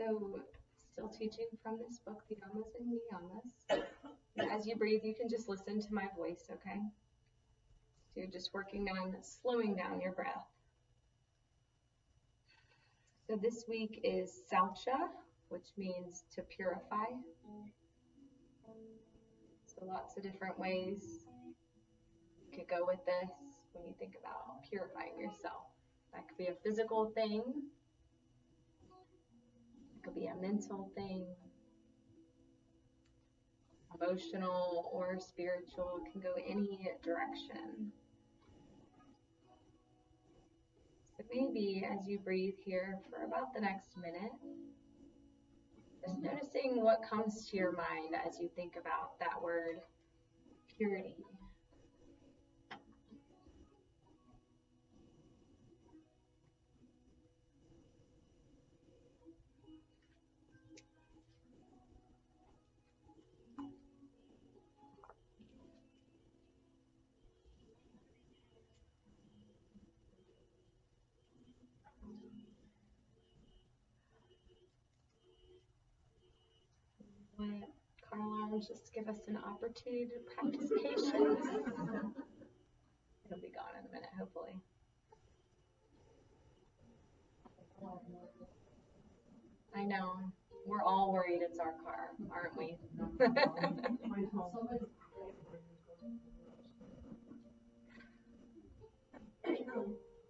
So, still teaching from this book, The Yamas and Niyamas. As you breathe, you can just listen to my voice, okay? So you're just working on slowing down your breath. So this week is Saucha, which means to purify. So lots of different ways you could go with this when you think about purifying yourself. That could be a physical thing. It could be a mental thing. Emotional or spiritual, can go any direction. So maybe as you breathe here for about the next minute, just noticing what comes to your mind as you think about that word purity. Let car alarms just give us an opportunity to practice patience. It'll be gone in a minute, hopefully. I know. We're all worried it's our car, aren't we?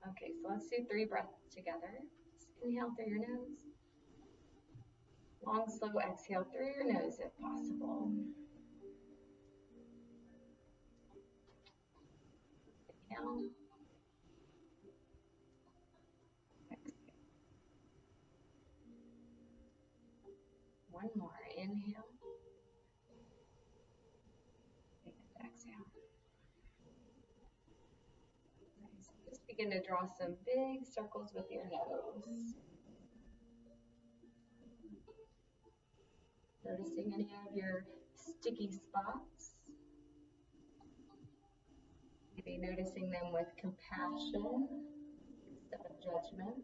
Okay, so let's do 3 breaths together. Just inhale through your nose. Long, slow exhale through your nose if possible. Inhale. Exhale. One more. Inhale. And exhale. Nice. Just begin to draw some big circles with your nose. Noticing any of your sticky spots. Maybe noticing them with compassion instead of judgment.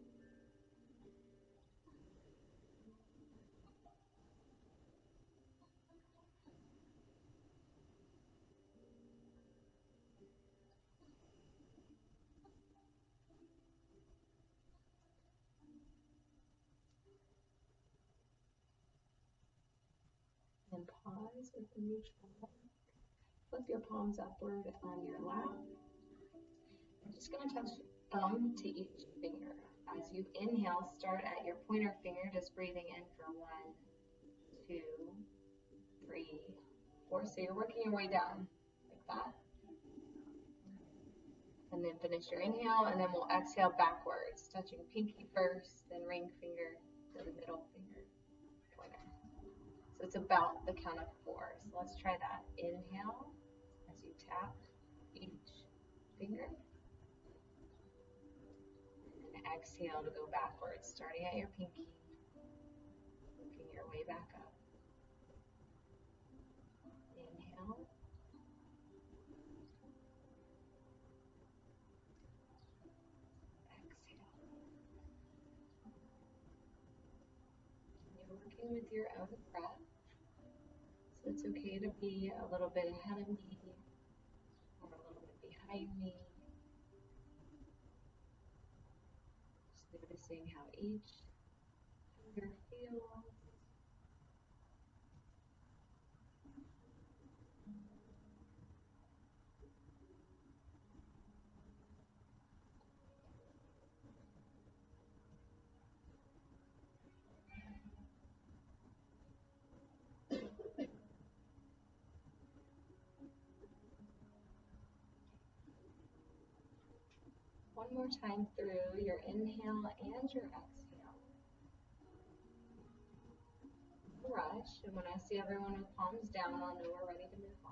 And pause with a neutral look. Flip your palms upward on your lap. We're just going to touch thumb to each finger. As you inhale, start at your pointer finger, just breathing in for 1, 2, 3, 4. So you're working your way down like that. And then finish your inhale, and then we'll exhale backwards, touching pinky first, then ring finger to the middle finger, pointer. So it's about the count of 4. So let's try that. Inhale as you tap each finger. And exhale to go backwards, starting at your pinky, working your way back up. Inhale. Exhale. You're working with your own breath. So it's okay to be a little bit ahead of me or a little bit behind me. Just noticing how each finger feels. One more time through your inhale and your exhale. No rush, and when I see everyone with palms down, I'll know we're ready to move on.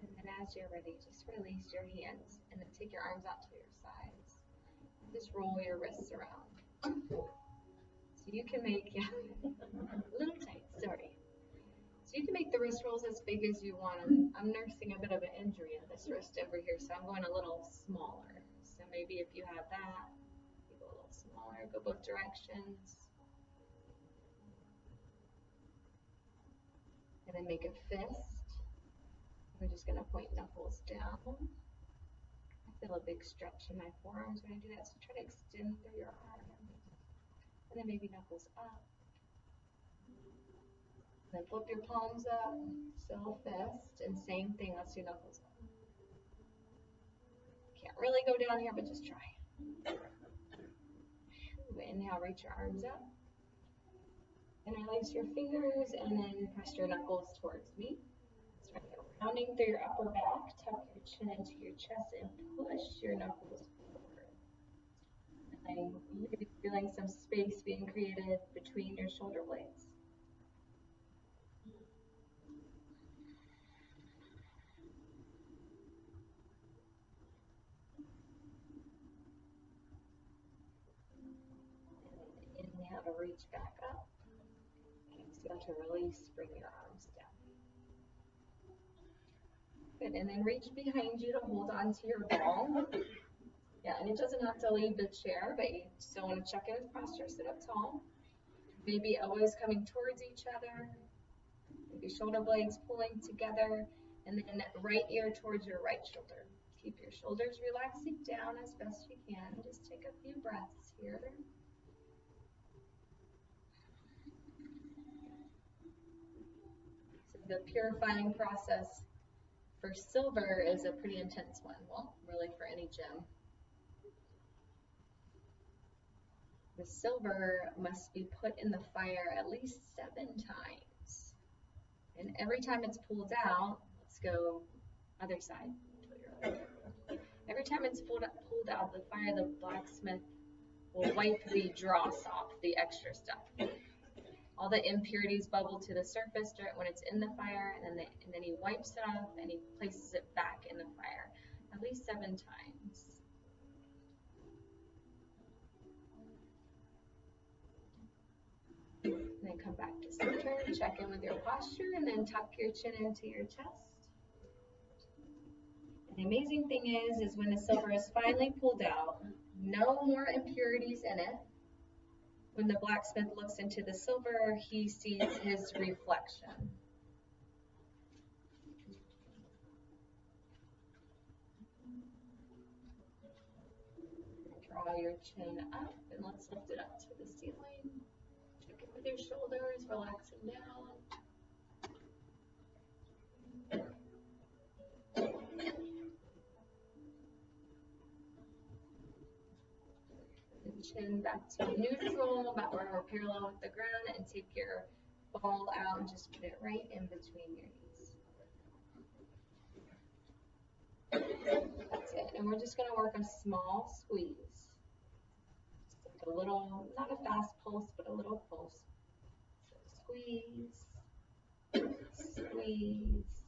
And then as you're ready, just release your hands and then take your arms out to your sides. Just roll your wrists around. So you can make, yeah, a little tight, sorry. So you can make the wrist rolls as big as you want. I'm nursing a bit of an injury in this wrist over here, so I'm going a little smaller. So maybe if you have that, you go a little smaller, go both directions. And then make a fist. We're just going to point knuckles down. I feel a big stretch in my forearms when I do that, so try to extend through your arm. And then maybe knuckles up. Then flip your palms up, still fist, and same thing, let's do knuckles up. Can't really go down here, but just try. Inhale, reach your arms up. And release your fingers, and then press your knuckles towards me. So right there, rounding through your upper back, tuck your chin into your chest, and push your knuckles forward. And maybe feeling some space being created between your shoulder blades. And inhale to reach back up. Exhale to release, bring your arms down. Good, and then reach behind you to hold on to your ball. Yeah, and it doesn't have to leave the chair, but you still want to check in with posture, sit up tall. Maybe elbows coming towards each other. Maybe shoulder blades pulling together, and then right ear towards your right shoulder. Keep your shoulders relaxing down as best you can. Just take a few breaths here. So the purifying process for silver is a pretty intense one. Well, really for any gem. The silver must be put in the fire at least 7 times. And every time it's pulled out, let's go other side. Every time it's pulled out of the fire, the blacksmith will wipe the dross off, the extra stuff. All the impurities bubble to the surface when it's in the fire, and then he wipes it off and he places it back in the fire at least 7 times. And then come back to center, check in with your posture, and then tuck your chin into your chest. And the amazing thing is when the silver is finally pulled out, no more impurities in it. When the blacksmith looks into the silver, he sees his reflection. Draw your chin up, and let's lift it up to the ceiling. Check in with your shoulders, relaxing down. Chin back to neutral, about where we're parallel with the ground, and take your ball out and just put it right in between your knees. That's it. And we're just going to work a small squeeze. Just like a little, not a fast pulse, but a little pulse. So squeeze, squeeze, squeeze.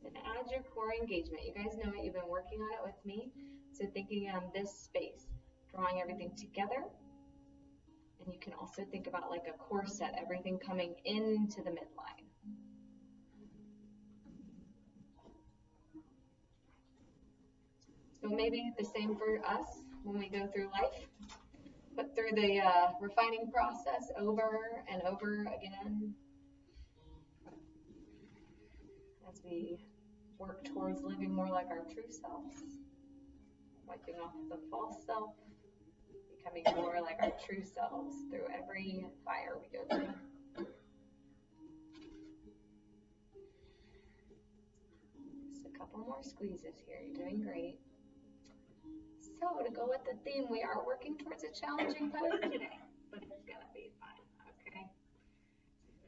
And add your core engagement. You guys know it. You've been working on it with me. So thinking on this space, drawing everything together. And you can also think about like a corset, everything coming into the midline. So maybe the same for us when we go through life. Put through the refining process over and over again as we work towards living more like our true selves. Wiping off the false self, becoming more like our true selves through every fire we go through. Just a couple more squeezes here. You're doing great. So to go with the theme, we are working towards a challenging pose today, but it's going to be fun, okay?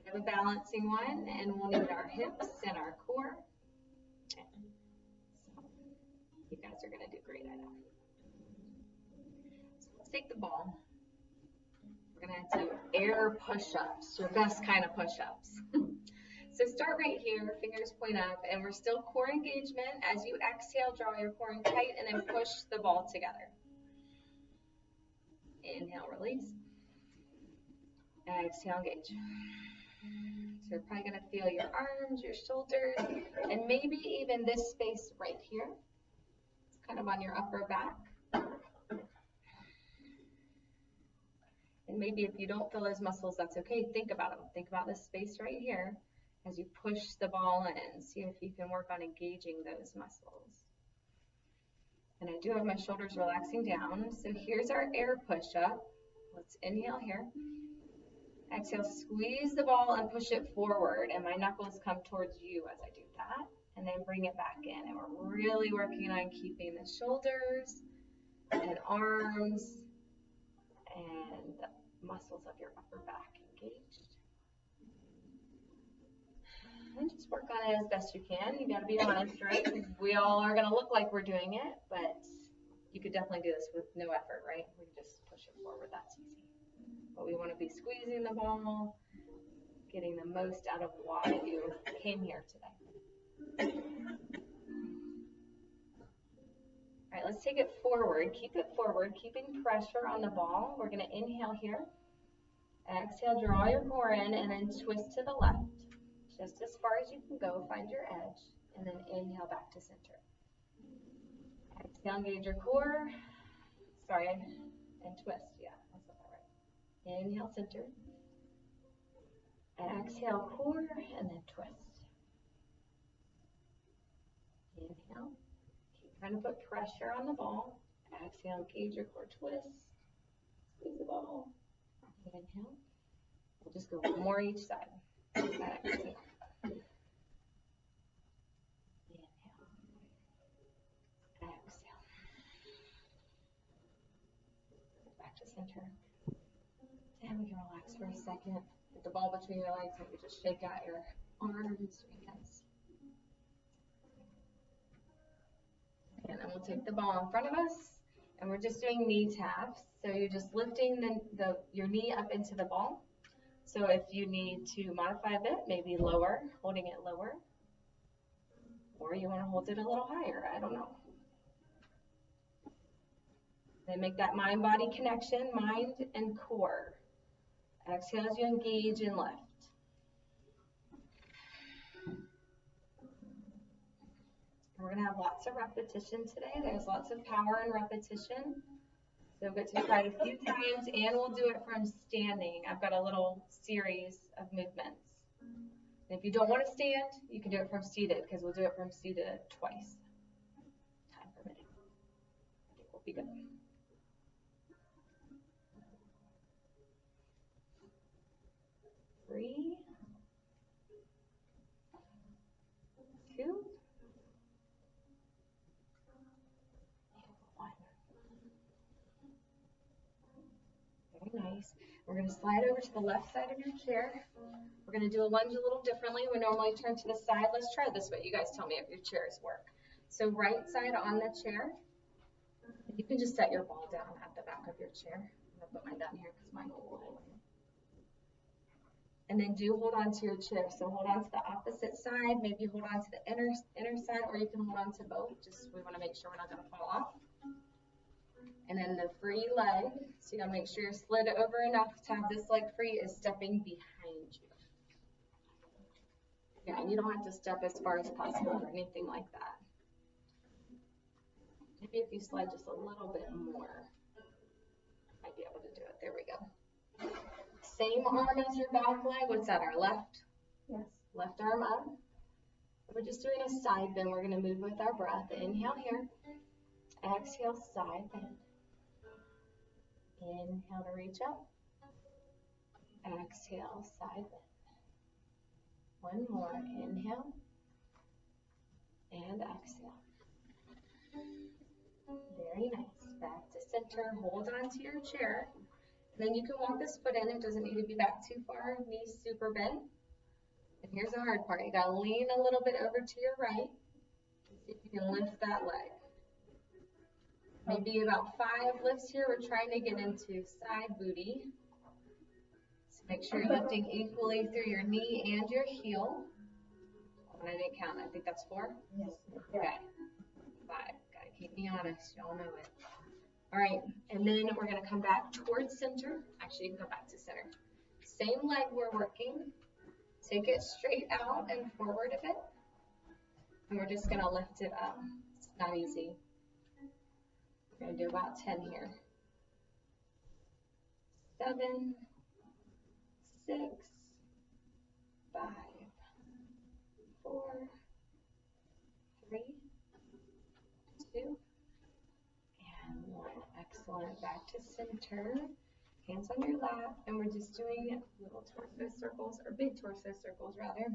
We have a balancing one, and we'll need our hips and our core. Okay. So you guys are going to do great, I know. So let's take the ball. We're going to do air push-ups, your best kind of push-ups. So start right here, fingers point up, and we're still core engagement. As you exhale, draw your core in tight, and then push the ball together. Inhale, release. Exhale, engage. So you're probably gonna feel your arms, your shoulders, and maybe even this space right here. It's kind of on your upper back. And maybe if you don't feel those muscles, that's okay. Think about them. Think about this space right here as you push the ball in. See if you can work on engaging those muscles. And I do have my shoulders relaxing down. So here's our air push-up. Let's inhale here. Exhale, squeeze the ball and push it forward. And my knuckles come towards you as I do that. And then bring it back in. And we're really working on keeping the shoulders and arms and the muscles of your upper back engaged. And just work on it as best you can. You got to be honest, right? We all are going to look like we're doing it, but you could definitely do this with no effort, right? We can just push it forward. That's easy. But we want to be squeezing the ball, getting the most out of why you came here today. All right, let's take it forward. Keep it forward, keeping pressure on the ball. We're going to inhale here. Exhale, draw your core in, and then twist to the left. Just as far as you can go, find your edge, and then inhale back to center. Exhale, engage your core. Sorry, and twist. Yeah, that's not right. Inhale, center. Exhale, core, and then twist. Inhale. Keep trying to put pressure on the ball. Exhale, engage your core, twist. Squeeze the ball. Inhale. We'll just go one more each side. Exhale. Center. And we can relax for a second. Put the ball between your legs. Maybe just shake out your arms, your hands. And then we'll take the ball in front of us, and we're just doing knee taps. So you're just lifting your knee up into the ball. So if you need to modify a bit, maybe lower, holding it lower, or you want to hold it a little higher. I don't know. Then make that mind-body connection, mind and core. Exhale as you engage and lift. We're going to have lots of repetition today. There's lots of power in repetition. So we'll get to try it a few times, and we'll do it from standing. I've got a little series of movements. And if you don't want to stand, you can do it from seated, because we'll do it from seated twice. Time permitting. I think we'll be good. 3, 2, and 1. Very nice. We're going to slide over to the left side of your chair. We're going to do a lunge a little differently. We normally turn to the side. Let's try this way. You guys tell me if your chairs work. So right side on the chair. You can just set your ball down at the back of your chair. I'm going to put mine down here because mine will hold. And then do hold on to your chair. So hold on to the opposite side. Maybe hold on to the inner side, or you can hold on to both. Just we want to make sure we're not going to fall off. And then the free leg. So you got to make sure you're slid over enough to have this leg free is stepping behind you. Yeah, and you don't have to step as far as possible or anything like that. Maybe if you slide just a little bit more, might be able to do it. There we go. Same arm as your back leg. What's that, our left? Yes. Left arm up. We're just doing a side bend. We're going to move with our breath. Inhale here. Exhale, side bend. Inhale to reach up. Exhale, side bend. One more. Inhale. And exhale. Very nice. Back to center. Hold on to your chair. Then you can walk this foot in. It doesn't need to be back too far. Knees super bent. And here's the hard part. You got to lean a little bit over to your right. See if you can lift that leg. Maybe about 5 lifts here. We're trying to get into side booty. So make sure you're lifting equally through your knee and your heel. And I didn't count. I think that's 4. Yes. Okay. 5. Gotta keep me honest. Y'all know it. All right. And then we're gonna come back towards center. Actually, you can go back to center. Same leg we're working. Take it straight out and forward a bit. And we're just gonna lift it up. It's not easy. We're gonna do about 10 here. 7, 6, 5, 4, 3, 2, and 1. Excellent. Back to center. Hands on your lap, and we're just doing little torso circles, or big torso circles rather.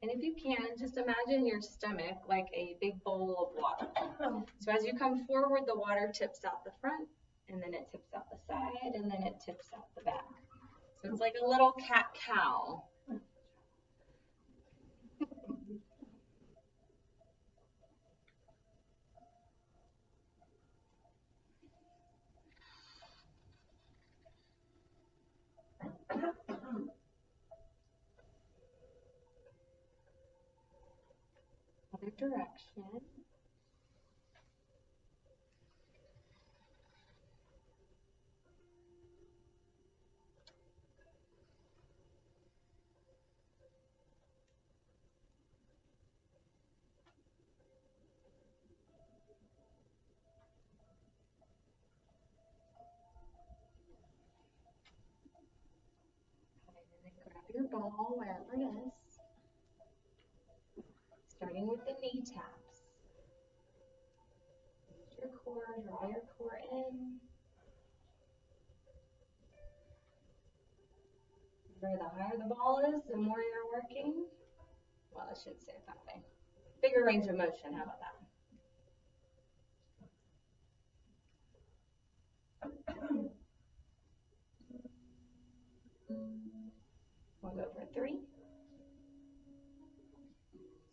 And if you can, just imagine your stomach like a big bowl of water. So as you come forward, the water tips out the front, and then it tips out the side, and then it tips out the back. So it's like a little cat-cow. Other direction. Grab your ball wherever it is. Starting with the knee taps. Use your core, draw your core in. Remember, the higher the ball is, the more you're working. Well, I should say it that way. Bigger range of motion, how about that? We'll go for 3,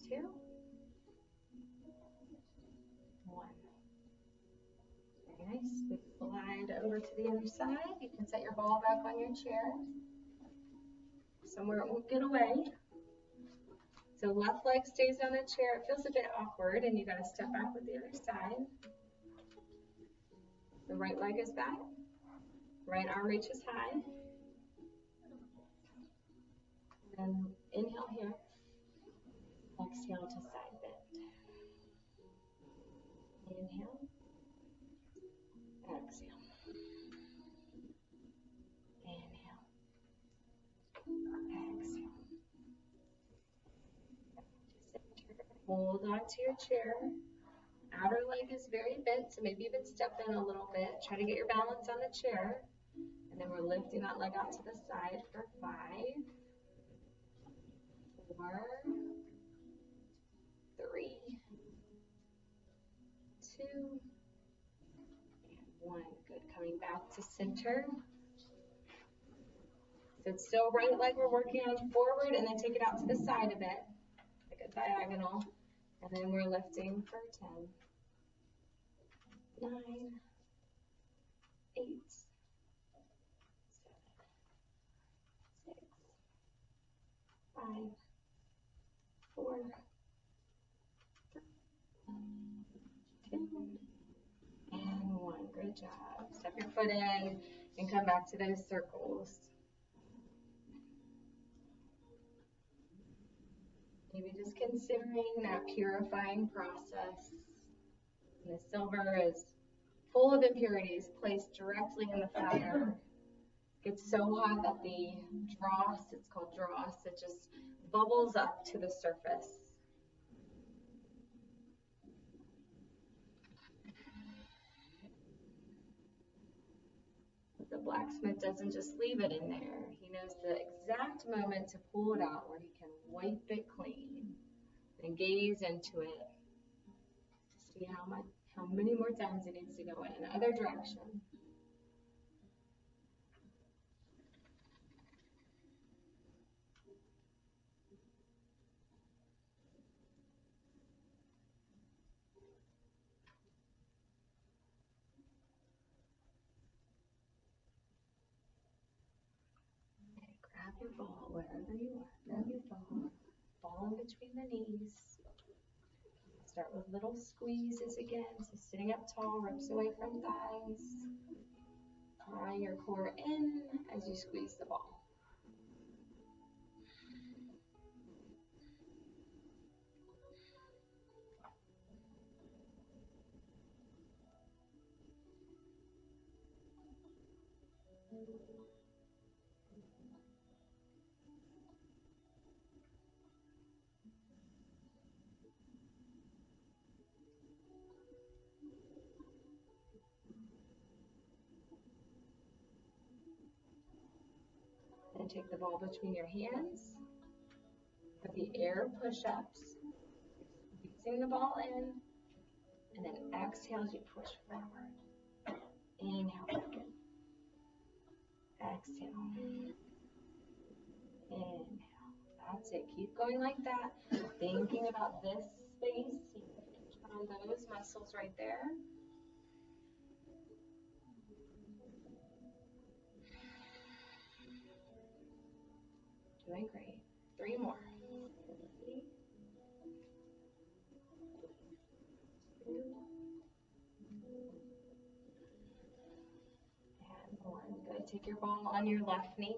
2, 1. Very nice. We slide over to the other side. You can set your ball back on your chair, somewhere it won't get away. So left leg stays on the chair. It feels a bit awkward, and you got to step back with the other side. The right leg is back. Right arm reaches high. And inhale here. Exhale to side bend. Inhale. Exhale. Inhale. Exhale. Hold on to your chair. Outer leg is very bent, so maybe even step in a little bit. Try to get your balance on the chair. And then we're lifting that leg out to the side for 5, 4, 3, 2, and 1. Good. Coming back to center. So it's still right leg we're working on forward, and then take it out to the side a bit, like a diagonal. And then we're lifting for 10, 9, 8, 7, 6, 5, 4, 3, 2, and 1. Good job. Step your foot in and come back to those circles. Maybe just considering that purifying process. And the silver is full of impurities placed directly in the fire. Gets so hot that the dross, it's called dross, it just bubbles up to the surface. But the blacksmith doesn't just leave it in there. He knows the exact moment to pull it out where he can wipe it clean and gaze into it to see how many more times it needs to go in another direction. Okay, grab your ball wherever you are. Grab your ball ball in between the knees. Start with little squeezes again. So sitting up tall, ribs away from thighs. Drawing your core in as you squeeze the ball. Then take the ball between your hands. For the air push-ups, squeezing the ball in, and then exhale as you push forward. Inhale. Exhale. Inhale. That's it. Keep going like that. Thinking about this space. See if you can turn on those muscles right there. Doing great. 3 more. 3, 2, and 1. Good. Take your ball on your left knee.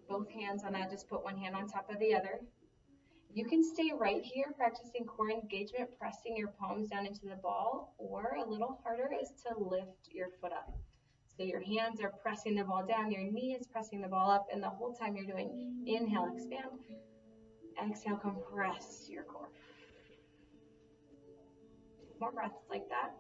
Both hands on that. Just put one hand on top of the other. You can stay right here practicing core engagement, pressing your palms down into the ball, or a little harder is to lift your foot up. So your hands are pressing the ball down, your knee is pressing the ball up, and the whole time you're doing inhale, expand, exhale, compress your core. More breaths like that.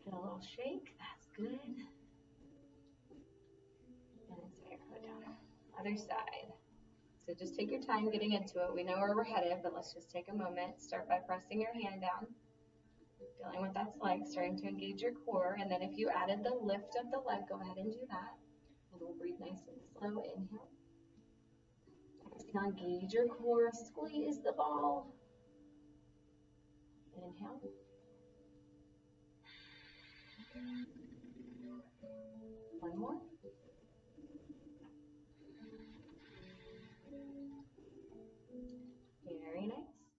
Get a little shake, that's good. And exhale, go down. Other side. So just take your time getting into it. We know where we're headed, but let's just take a moment. Start by pressing your hand down. Feeling what that's like, starting to engage your core. And then if you added the lift of the leg, go ahead and do that. And we'll breathe nice and slow. Inhale. Exhale, engage your core. Squeeze the ball. Inhale. One more.